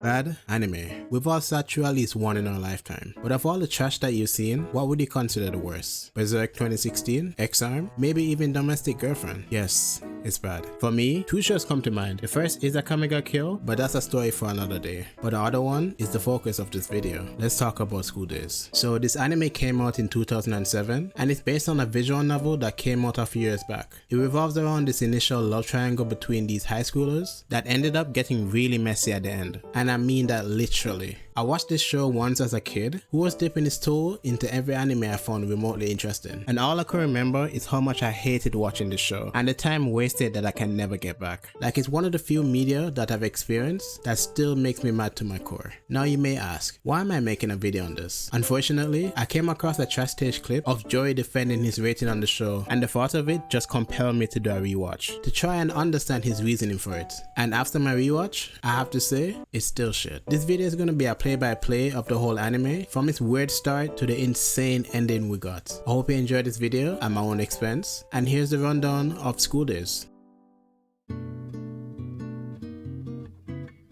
Bad anime. We've all sat through at least one in our lifetime. But of all the trash that you've seen, what would you consider the worst? Berserk 2016? X-Arm? Maybe even Domestic Girlfriend? Yes, it's bad. For me, two shows come to mind. The first is Akame ga Kill, but that's a story for another day. But the other one is the focus of this video. Let's talk about School Days. So this anime came out in 2007 and it's based on a visual novel that came out a few years back. It revolves around this initial love triangle between these high schoolers that ended up getting really messy at the end. And I mean that literally. I watched this show once as a kid who was dipping his toe into every anime I found remotely interesting. And all I can remember is how much I hated watching this show and the time wasted that I can never get back. Like, it's one of the few media that I've experienced that still makes me mad to my core. Now you may ask, why am I making a video on this? Unfortunately, I came across a trash stage clip of Joey defending his rating on the show, and the thought of it just compelled me to do a rewatch to try and understand his reasoning for it. And after my rewatch, I have to say, it's still shit. This video is going to be a play-by-play of the whole anime from its weird start to the insane ending we got. I hope you enjoyed this video at my own expense, and here's the rundown of School Days.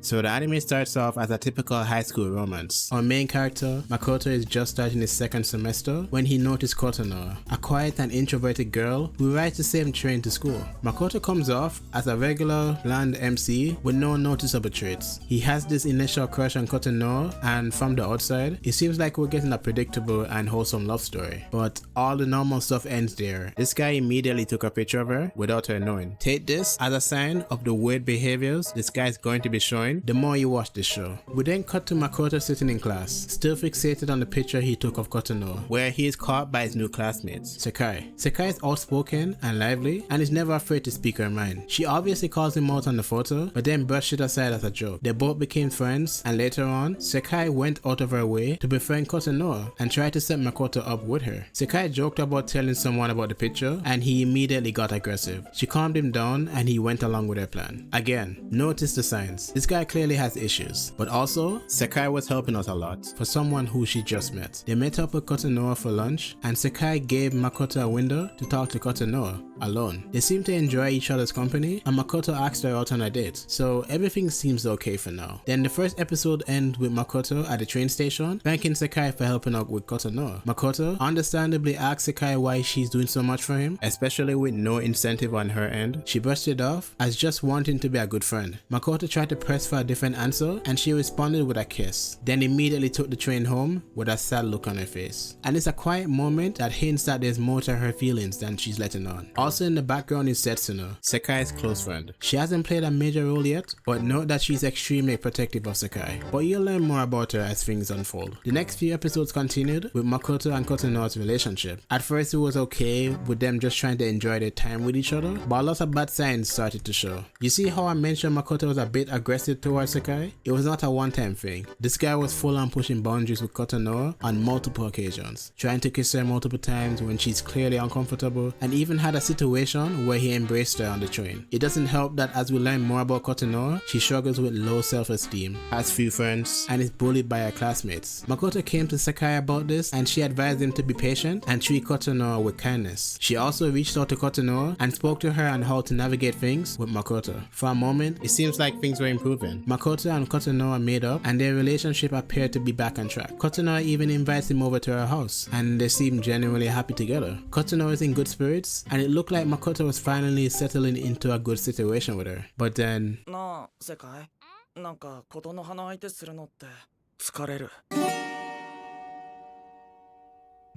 So the anime starts off as a typical high school romance. Our main character, Makoto, is just starting his second semester when he noticed Kotonoha, a quiet and introverted girl who rides the same train to school. Makoto comes off as a regular, bland MC with no noticeable traits. He has this initial crush on Kotonoha, and from the outside, it seems like we're getting a predictable and wholesome love story. But all the normal stuff ends there. This guy immediately took a picture of her without her knowing. Take this as a sign of the weird behaviors this guy is going to be showing the more you watch this show. We then cut to Makoto sitting in class, still fixated on the picture he took of Kotonoha, where he is caught by his new classmates, Sakai. Sakai is outspoken and lively and is never afraid to speak her mind. She obviously calls him out on the photo, but then brushed it aside as a joke. They both became friends, and later on, Sakai went out of her way to befriend Kotonoha and tried to set Makoto up with her. Sakai joked about telling someone about the picture, and he immediately got aggressive. She calmed him down and he went along with her plan. Again, notice the signs. This guy clearly has issues, but also Sakai was helping out a lot for someone who she just met. They met up with Kotonoha for lunch, and Sakai gave Makoto a window to talk to Kotonoha alone. They seem to enjoy each other's company, and Makoto asked her out on a date, so everything seems okay for now. Then the first episode ends with Makoto at the train station thanking Sakai for helping out with Kotonoha. Makoto understandably asks Sakai why she's doing so much for him, especially with no incentive on her end. She brushed it off as just wanting to be a good friend. Makoto tried to press for a different answer, and she responded with a kiss, then immediately took the train home with a sad look on her face. And it's a quiet moment that hints that there's more to her feelings than she's letting on. Also in the background is Setsuno, Sakai's close friend. She hasn't played a major role yet, but note that she's extremely protective of Sakai. But you'll learn more about her as things unfold. The next few episodes continued with Makoto and Kotonoha's relationship. At first it was okay with them just trying to enjoy their time with each other, but a lot of bad signs started to show. You see how I mentioned Makoto was a bit aggressive towards Sakai? It was not a one-time thing. This guy was full on pushing boundaries with Kotonoha on multiple occasions, trying to kiss her multiple times when she's clearly uncomfortable, and even had a situation where he embraced her on the train. It doesn't help that as we learn more about Kotonoha, she struggles with low self-esteem, has few friends, and is bullied by her classmates. Makoto came to Sakai about this, and she advised him to be patient and treat Kotonoha with kindness. She also reached out to Kotonoha and spoke to her on how to navigate things with Makoto. For a moment, it seems like things were improving. Makoto and Kotonoha made up, and their relationship appeared to be back on track. Kotonoha even invites him over to her house, and they seem genuinely happy together. Kotonoha is in good spirits, and it looked like Makoto was finally settling into a good situation with her. But then...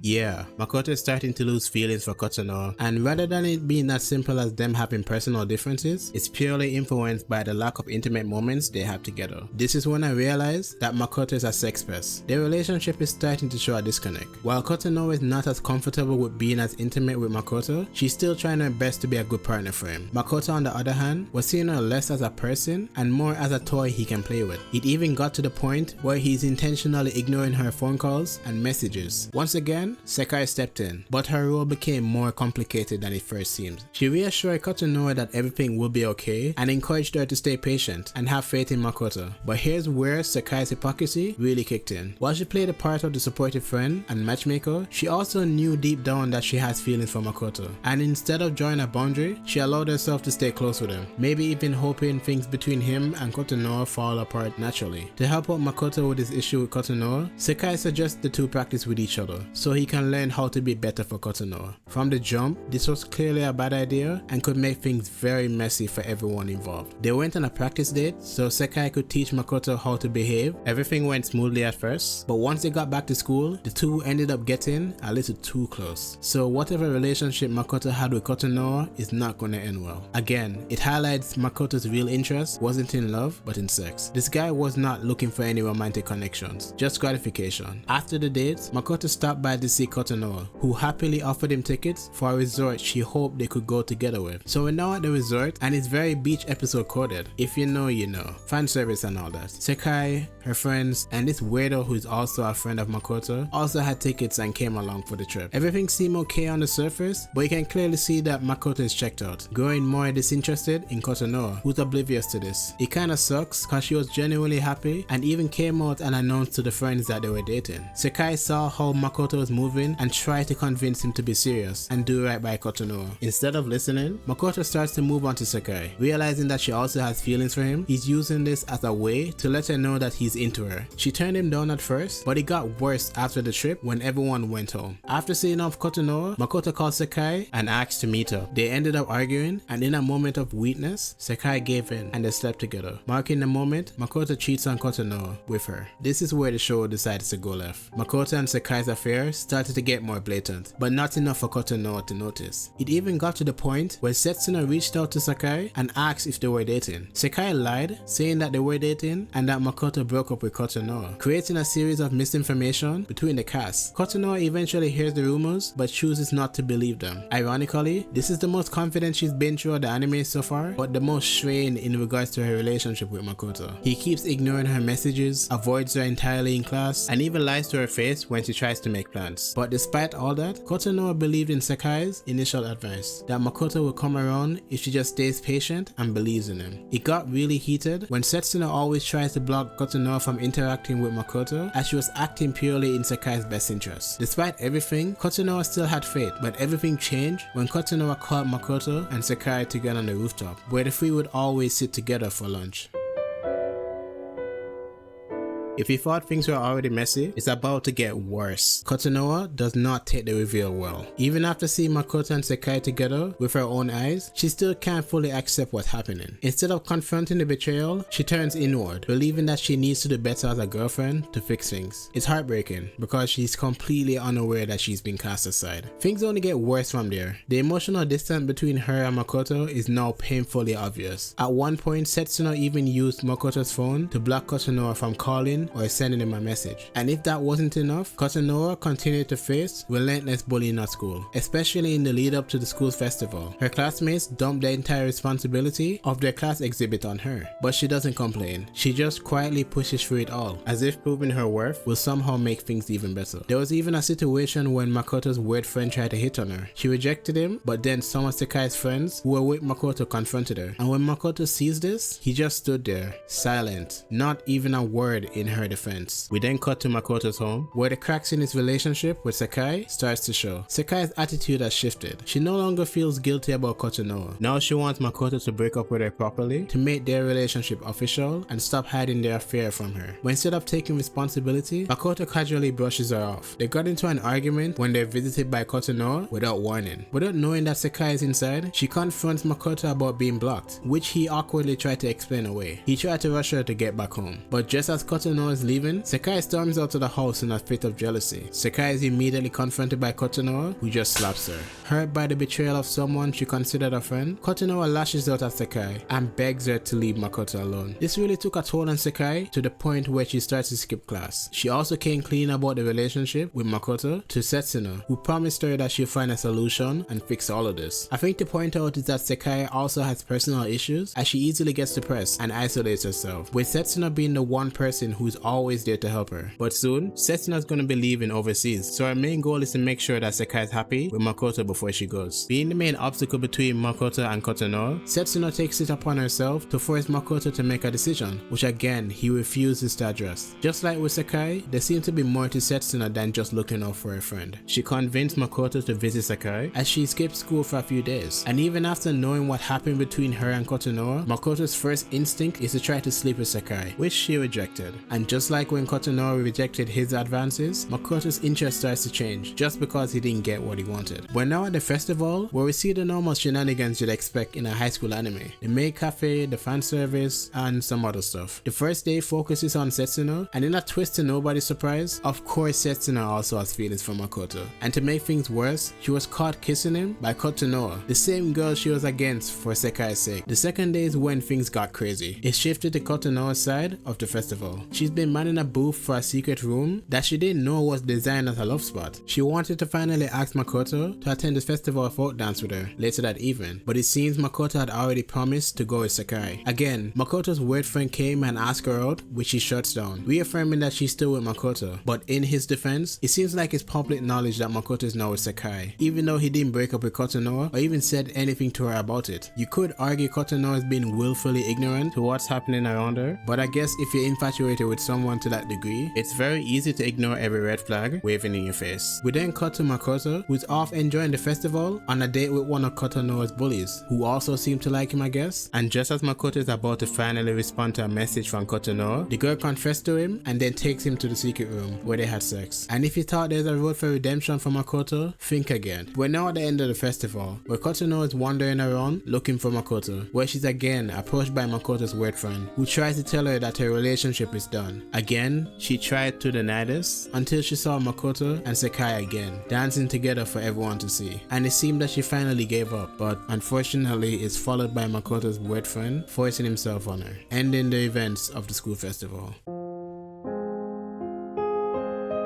Yeah, Makoto is starting to lose feelings for Kotonoha, and rather than it being as simple as them having personal differences, it's purely influenced by the lack of intimate moments they have together. This is when I realized that Makoto is a sex pest. Their relationship is starting to show a disconnect. While Kotonoha is not as comfortable with being as intimate with Makoto, she's still trying her best to be a good partner for him. Makoto, on the other hand, was seeing her less as a person and more as a toy he can play with. It even got to the point where he's intentionally ignoring her phone calls and messages. Once again, again, Sekai stepped in, but her role became more complicated than it first seemed. She reassured Kotonoha that everything will be okay and encouraged her to stay patient and have faith in Makoto. But here's where Sekai's hypocrisy really kicked in. While she played the part of the supportive friend and matchmaker, she also knew deep down that she has feelings for Makoto, and instead of drawing a boundary, she allowed herself to stay close with him, maybe even hoping things between him and Kotonoha fall apart naturally. To help out Makoto with his issue with Kotonoha, Sekai suggests the two practice with each other so he can learn how to be better for Kotonoha. From the jump, this was clearly a bad idea and could make things very messy for everyone involved. They went on a practice date so Sekai could teach Makoto how to behave. Everything went smoothly at first, but once they got back to school, the two ended up getting a little too close. So whatever relationship Makoto had with Kotonoha is not going to end well. Again, it highlights Makoto's real interest wasn't in love, but in sex. This guy was not looking for any romantic connections, just gratification. After the date, Makoto stopped by to see Kotonoha, who happily offered him tickets for a resort she hoped they could go together with. So we're now at the resort, and it's very beach episode coded. If you know, you know. Fan service and all that. Sekai, her friends, and this weirdo who is also a friend of Makoto also had tickets and came along for the trip. Everything seemed okay on the surface, but you can clearly see that Makoto is checked out, growing more disinterested in Kotonoha, who's oblivious to this. It kinda sucks cause she was genuinely happy and even came out and announced to the friends that they were dating. Sekai saw how Makoto was moving and tried to convince him to be serious and do right by Kotonoha. Instead of listening, Makoto starts to move on to Sekai. Realizing that she also has feelings for him, he's using this as a way to let her know that he's into her. She turned him down at first, but it got worse after the trip when everyone went home. After seeing off Kotonoha, Makoto called Sekai and asked to meet her. They ended up arguing, and in a moment of weakness, Sekai gave in and they slept together. Marking the moment, Makoto cheats on Kotonoha with her. This is where the show decides to go left. Makoto and Sekai's affair started to get more blatant, but not enough for Kotonoha to notice. It even got to the point where Setsuna reached out to Sekai and asked if they were dating. Sekai lied, saying that they were dating and that Makoto broke up with Kotonoha, creating a series of misinformation between the cast. Kotonoha eventually hears the rumors but chooses not to believe them. Ironically, this is the most confident she's been throughout the anime so far, but the most strained in regards to her relationship with Makoto. He keeps ignoring her messages, avoids her entirely in class, and even lies to her face when she tries to make plans. But despite all that, Kotonoha believed in Sekai's initial advice that Makoto will come around if she just stays patient and believes in him. It got really heated when Setsuna always tries to block Kotonoha from interacting with Makoto as she was acting purely in Sekai's best interest. Despite everything, Kotonoha still had faith, but everything changed when Kotonoha called Makoto and Sekai together on the rooftop, where the three would always sit together for lunch. If you thought things were already messy, it's about to get worse. Kotonoha does not take the reveal well. Even after seeing Makoto and Sekai together with her own eyes, she still can't fully accept what's happening. Instead of confronting the betrayal, she turns inward, believing that she needs to do better as a girlfriend to fix things. It's heartbreaking because she's completely unaware that she's been cast aside. Things only get worse from there. The emotional distance between her and Makoto is now painfully obvious. At one point, Setsuna even used Makoto's phone to block Kotonoha from calling or sending him a message. And if that wasn't enough, Kotonoha continued to face relentless bullying at school, especially in the lead up to the school's festival. Her classmates dumped the entire responsibility of their class exhibit on her, but she doesn't complain. She just quietly pushes through it all, as if proving her worth will somehow make things even better. There was even a situation when Makoto's weird friend tried to hit on her. She rejected him, but then some of Sekai's friends who were with Makoto confronted her. And when Makoto sees this, he just stood there, silent, not even a word in her defense. We then cut to Makoto's home, where the cracks in his relationship with Sekai starts to show. Sekai's attitude has shifted. She no longer feels guilty about Kotonoha. Now she wants Makoto to break up with her properly, to make their relationship official and stop hiding their affair from her. But instead of taking responsibility, Makoto casually brushes her off. They got into an argument when they're visited by Kotonoha without warning. Without knowing that Sekai is inside, she confronts Makoto about being blocked, which he awkwardly tried to explain away. He tried to rush her to get back home, but just as Kotonoha is leaving, Sekai storms out of the house in a fit of jealousy. Sekai is immediately confronted by Kotonoha, who just slaps her. Hurt by the betrayal of someone she considered a friend, Kotonoha lashes out at Sekai and begs her to leave Makoto alone. This really took a toll on Sekai to the point where she starts to skip class. She also came clean about the relationship with Makoto to Setsuna, who promised her that she'll find a solution and fix all of this. I think to point out is that Sekai also has personal issues, as she easily gets depressed and isolates herself, with Setsuna being the one person who who's always there to help her. But soon, Setsuna's gonna be leaving overseas, so our main goal is to make sure that Sekai is happy with Makoto before she goes. Being the main obstacle between Makoto and Kotonoha, Setsuna takes it upon herself to force Makoto to make a decision, which again, he refuses to address. Just like with Sekai, there seems to be more to Setsuna than just looking out for a friend. She convinced Makoto to visit Sekai as she skipped school for a few days, and even after knowing what happened between her and Kotonoha, Makoto's first instinct is to try to sleep with Sekai, which she rejected. And just like when Kotonoha rejected his advances, Makoto's interest starts to change, just because he didn't get what he wanted. We're now at the festival, where we see the normal shenanigans you'd expect in a high school anime. The maid cafe, the fan service, and some other stuff. The first day focuses on Setsuna, and in a twist to nobody's surprise, of course Setsuna also has feelings for Makoto. And to make things worse, she was caught kissing him by Kotonoha, the same girl she was against for Sekai's sake. The second day is when things got crazy. It shifted to Kotonoha's side of the festival. She's been manning a booth for a secret room that she didn't know was designed as a love spot. She wanted to finally ask Makoto to attend the festival folk dance with her later that evening, but it seems Makoto had already promised to go with Sekai. Again, Makoto's weird friend came and asked her out, which she shuts down, reaffirming that she's still with Makoto. But in his defense, it seems like it's public knowledge that Makoto is now with Sekai, even though he didn't break up with Kotonoha or even said anything to her about it. You could argue Kotonoha has been willfully ignorant to what's happening around her, but I guess if you're infatuated with someone to that degree, it's very easy to ignore every red flag waving in your face. We then cut to Makoto, who's off enjoying the festival on a date with one of Kotonoha's bullies, who also seem to like him, I guess. And just as Makoto is about to finally respond to a message from Kotonoha, the girl confessed to him and then takes him to the secret room where they had sex. And if you thought there's a road for redemption for Makoto, think again. We're now at the end of the festival, where Kotonoha is wandering around looking for Makoto, where she's again approached by Makoto's weird friend, who tries to tell her that her relationship is done. Again, she tried to deny this until she saw Makoto and Sekai again, dancing together for everyone to see. And it seemed that she finally gave up, but unfortunately it's followed by Makoto's weird friend forcing himself on her, ending the events of the school festival.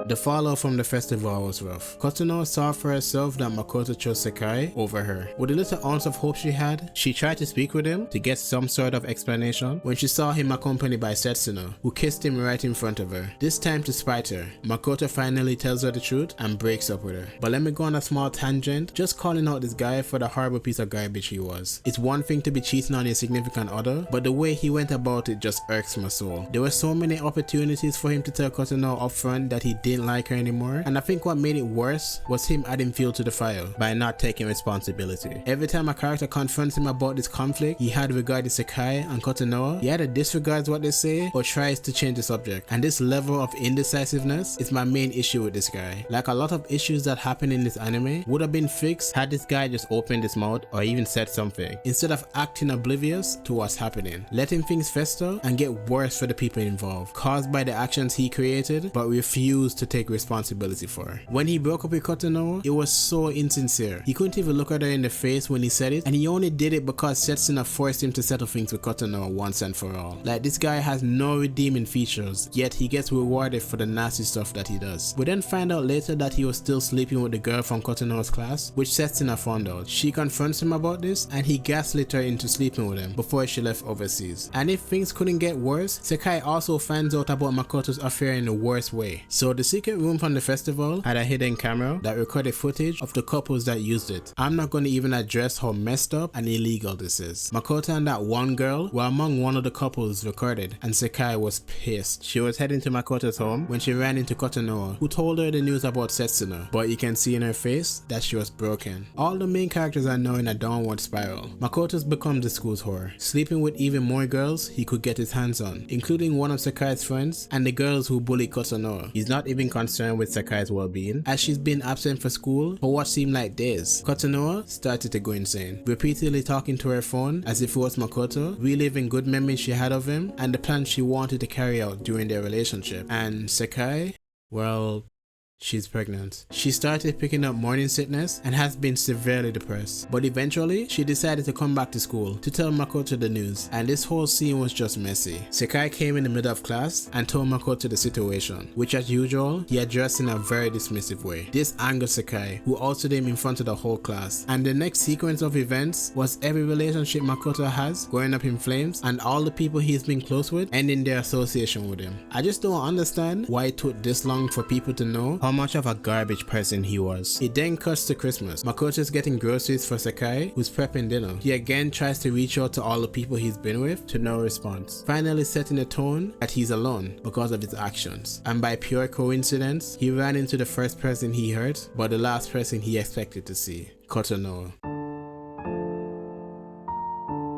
The fallout from the festival was rough. Kotonoha saw for herself that Makoto chose Sekai over her. With a little ounce of hope she had, she tried to speak with him to get some sort of explanation when she saw him accompanied by Setsuna, who kissed him right in front of her. This time to spite her, Makoto finally tells her the truth and breaks up with her. But let me go on a small tangent, just calling out this guy for the horrible piece of garbage he was. It's one thing to be cheating on your significant other, but the way he went about it just irks my soul. There were so many opportunities for him to tell Kotonoha upfront that he didn't like her anymore, and I think what made it worse was him adding fuel to the fire by not taking responsibility. Every time a character confronts him about this conflict he had regarding Sekai and Kotonoha, he either disregards what they say or tries to change the subject, and this level of indecisiveness is my main issue with this guy. Like a lot of issues that happen in this anime would have been fixed had this guy just opened his mouth or even said something, instead of acting oblivious to what's happening, letting things fester and get worse for the people involved, caused by the actions he created but refused to take responsibility for. When he broke up with Kotonoha, it was so insincere. He couldn't even look at her in the face when he said it, and he only did it because Setsuna forced him to settle things with Kotonoha once and for all. Like, this guy has no redeeming features, yet he gets rewarded for the nasty stuff that he does. We then find out later that he was still sleeping with the girl from Kotonoha's class, which Setsuna found out. She confronts him about this, and he gaslit her into sleeping with him before she left overseas. And if things couldn't get worse, Sekai also finds out about Makoto's affair in the worst way. So the secret room from the festival had a hidden camera that recorded footage of the couples that used it. I'm not going to even address how messed up and illegal this is. Makoto and that one girl were among one of the couples recorded, and Sekai was pissed. She was heading to Makoto's home when she ran into Kotonoha, who told her the news about Setsuna, but you can see in her face that she was broken. All the main characters are now in a downward spiral. Makoto's become the school's whore, sleeping with even more girls he could get his hands on, including one of Sekai's friends and the girls who bully Kotonoha. He's not even concerned with Sekai's well-being, as she's been absent for school for what seemed like days. Kotonoha started to go insane, repeatedly talking to her phone as if it was Makoto, reliving good memories she had of him and the plans she wanted to carry out during their relationship. And Sekai, well, she's pregnant. She started picking up morning sickness and has been severely depressed, but eventually she decided to come back to school to tell Makoto the news, and this whole scene was just messy. Sakai came in the middle of class and told Makoto the situation, which as usual he addressed in a very dismissive way. This angered Sakai, who altered him in front of the whole class, and the next sequence of events was every relationship Makoto has going up in flames and all the people he's been close with ending their association with him. I just don't understand why it took this long for people to know how much of a garbage person he was. It then cuts to Christmas. Makoto's getting groceries for Sakai, who's prepping dinner. He again tries to reach out to all the people he's been with, to no response, finally setting a tone that he's alone because of his actions. And by pure coincidence, he ran into the first person he hurt, but the last person he expected to see, Kotonoha.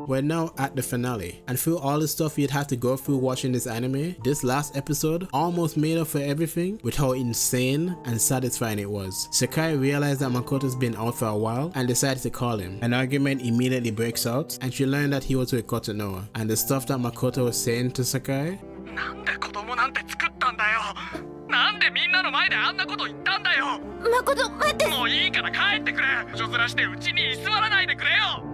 We're now at the finale, and through all the stuff you'd have to go through watching this anime, this last episode almost made up for everything with how insane and satisfying it was. Sakai realized that Makoto's been out for a while and decided to call him. An argument immediately breaks out, and she learned that he was with Kotonoha, and the stuff that Makoto was saying to Sakai, なんで子供なんて作ったんだよ。なんでみんなの前であんなこと言ったんだよ。誠、待って。もういいから帰ってくれ。ちょずらしてうちに居座らないでくれよ。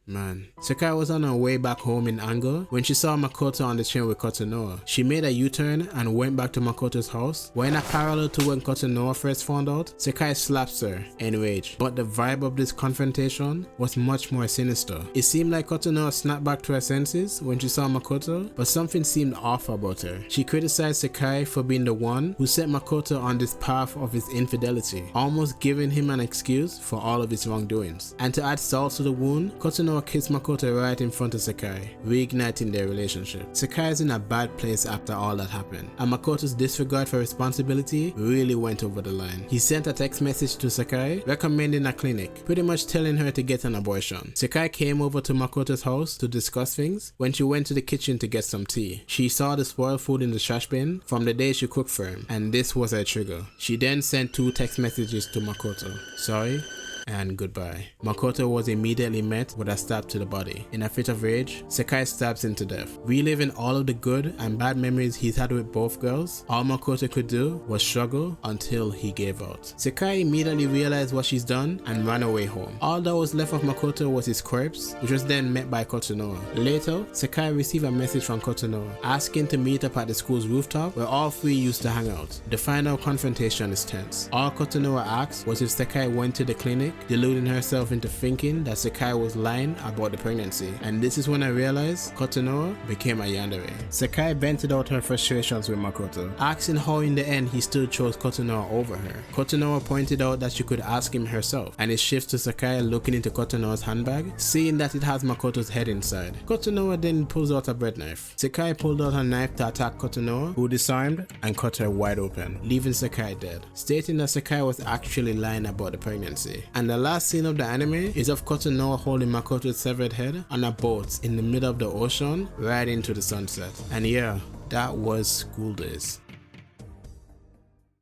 Man. Sakai was on her way back home in anger when she saw Makoto on the train with Kotonoha. She made a U-turn and went back to Makoto's house, where in a parallel to when Kotonoha first found out, Sakai slaps her, enraged. But the vibe of this confrontation was much more sinister. It seemed like Kotonoha snapped back to her senses when she saw Makoto, but something seemed off about her. She criticized Sakai for being the one who set Makoto on this path of his infidelity, almost giving him an excuse for all of his wrongdoings. And to add salt to the wound, Kotonoha kissed Makoto right in front of Sakai, reigniting their relationship. Sakai is in a bad place after all that happened, and Makoto's disregard for responsibility really went over the line. He sent a text message to Sakai recommending a clinic, pretty much telling her to get an abortion. Sakai came over to Makoto's house to discuss things when she went to the kitchen to get some tea. She saw the spoiled food in the trash bin from the day she cooked for him, and this was her trigger. She then sent 2 text messages to Makoto. Sorry, and goodbye. Makoto was immediately met with a stab to the body. In a fit of rage, Sakai stabs him to death. Reliving all of the good and bad memories he's had with both girls, all Makoto could do was struggle until he gave out. Sakai immediately realized what she's done and ran away home. All that was left of Makoto was his corpse, which was then met by Kotonoha. Later, Sakai received a message from Kotonoha asking to meet up at the school's rooftop where all 3 used to hang out. The final confrontation is tense. All Kotonoha asked was if Sakai went to the clinic, deluding herself into thinking that Sakai was lying about the pregnancy, and this is when I realized Kotonoha became a yandere. Sakai vented out her frustrations with Makoto, asking how in the end he still chose Kotonoha over her. Kotonoha pointed out that she could ask him herself, and it shifts to Sakai looking into Kotonoha's handbag, seeing that it has Makoto's head inside. Kotonoha then pulls out a bread knife. Sakai pulled out her knife to attack Kotonoha, who disarmed and cut her wide open, leaving Sakai dead, stating that Sakai was actually lying about the pregnancy. And the last scene of the anime is of Kotonoha holding Makoto's severed head on a boat in the middle of the ocean right into the sunset. And yeah, that was School Days.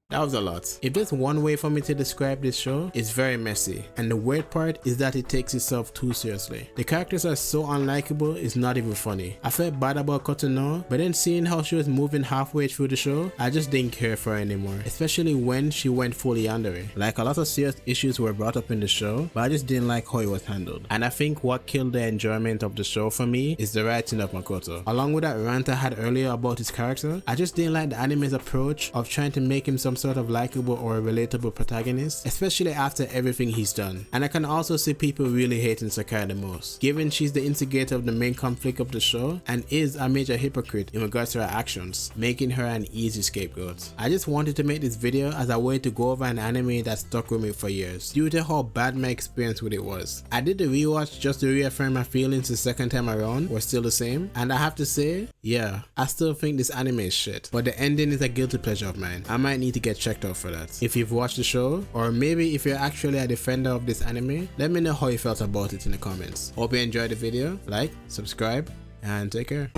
That was a lot. If there's one way for me to describe this show, it's very messy, and the weird part is that it takes itself too seriously. The characters are so unlikable, it's not even funny. I felt bad about Kotonoha, but then seeing how she was moving halfway through the show, I just didn't care for her anymore, especially when she went fully yandere. Like, a lot of serious issues were brought up in the show, but I just didn't like how it was handled. And I think what killed the enjoyment of the show for me is the writing of Makoto. Along with that rant I had earlier about his character, I just didn't like the anime's approach of trying to make him some sort of likable or relatable protagonist, especially after everything he's done. And I can also see people really hating Sakai the most, given she's the instigator of the main conflict of the show and is a major hypocrite in regards to her actions, making her an easy scapegoat. I just wanted to make this video as a way to go over an anime that stuck with me for years, due to how bad my experience with it was. I did the rewatch just to reaffirm my feelings the second time around were still the same, and I have to say, yeah, I still think this anime is shit, but the ending is a guilty pleasure of mine. I might need to get checked out for that. If you've watched the show, or maybe if you're actually a defender of this anime, let me know how you felt about it in the comments. Hope you enjoyed the video, like, subscribe, and take care.